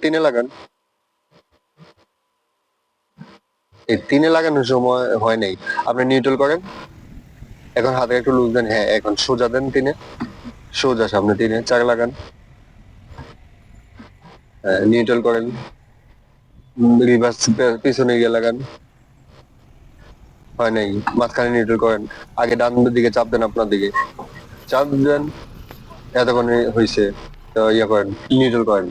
তিনে লাগান। এই তিনে লাগানোর সময় হয় নাই, আপনি নিউট্রাল করেন। এখন হাতে একটু লুজ দেন, হ্যাঁ এখন সোজা দেন তিনে, সোজা সামনে তিনে, চার লাগান, নিউট্রাল করেন, রিভার্স পিছনে গিয়ে লাগান, হয় নাই, মাঝখানে নিউট্রাল করেন, আগে ডান দিকে চাপ দেন, আপনার দিকে চাপ দেন, এতক্ষণে হয়েছে, তো ইয়ে করেন, নিউট্রাল করেন।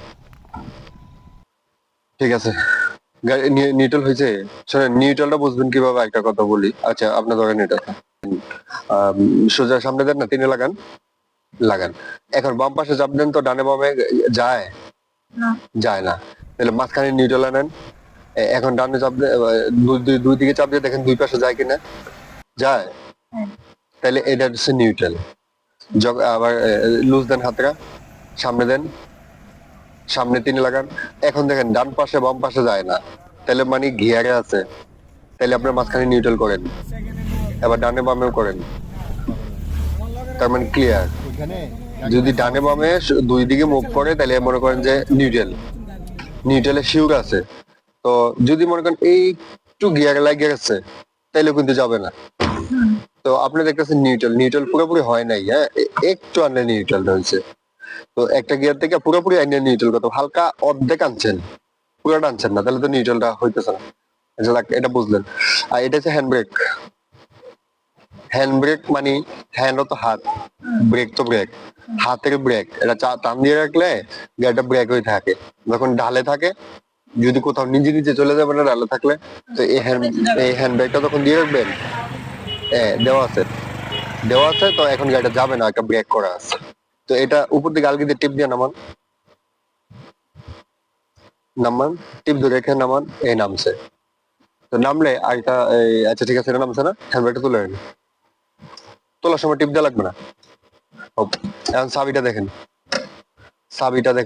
ঠিক আছে, নিউট্রাল হয়েছে। শোনেন, নিউট্রালটা বুঝবেন কিভাবে একটা কথা বলি। আচ্ছা আপনার ধরেন এটা সোজা সামনে দেন না, তিনে লাগান, লাগান। এখন বাম পাশে চাপ দেন, তো ডানে বামে যায়, যায় না, তাহলে মাঝখানে নিউট্রাল আনেন। এখন ডানে চাপ দুই দিকে চাপ দিয়ে দেখেন দুই পাশে যায় কিনা, যায়, তাহলে এটা হচ্ছে নিউট্রাল। আবার লুজ দেন হাতটা, সামনে দেন, সামনে তিনে লাগান। এখন দেখেন ডান পাশে বাম পাশে যায় না, তাহলে মানে গিয়ারে আছে, তাহলে আপনার মাঝখানে নিউট্রাল করেন, এবার ডানে বামেও করেন, তার মানে ক্লিয়ার। যদি ডানে বামে দুই দিকে মুভ করে, তাহলে মনে করেন যে নিউট্রাল, নিউট্রালে শিওর আছে। তো যদি মনে করেন এই একটু গিয়ারে লাগে গেছে, তাইলে কিন্তু যাবে না। তো আপনি দেখতেছেন নিউট্রাল, নিউট্রাল পুরোপুরি হয় নাই, হ্যাঁ একটু আনলে নিউট্রালটা হয়েছে। তো একটা গিয়ার থেকে পুরোপুরি আইনে নিউট্রাল কত হালকা অর্ধেক আনছেন, পুরোটা আনছেন না, তাহলে তো নিউট্রালটা হইতেছে না। আচ্ছা যাক, এটা বুঝলেন। আর এটা হচ্ছে হ্যান্ড ব্রেক। হ্যান্ড ব্রেক মানে হ্যান্ড তো হাত, ব্রেক তো ব্রেক, হাতের ব্রেক, এটা টান দিয়ে রাখলে গাড়িটা ব্রেক হয়ে থাকে। যখন ঢালে থাকে, যদি কোথাও নিজে নিজে চলে যাবে না ঢালে থাকলে, তো এই হ্যান্ড ব্রেকটা তখন দিয়ে রাখবেন। দেওয়া আছে, দেওয়া আছে, তো এখন গাড়িটা যাবে না, একটা ব্রেক করা আছে। তো এটা উপর দিকে আলগি দিয়ে টিপ দিয়ে নামান, নামান, টিপ ধরে রেখে নামান, এই নামছে। তো নামলে আরেকটা আচ্ছা ঠিক আছে, এটা নামছে না, হ্যান্ড ব্রেকটা তুলে রাখেন। তোলার সময় টিপ দেওয়া লাগবে না। এখন চাবিটা দেখেন, চাবিটা দেখেন।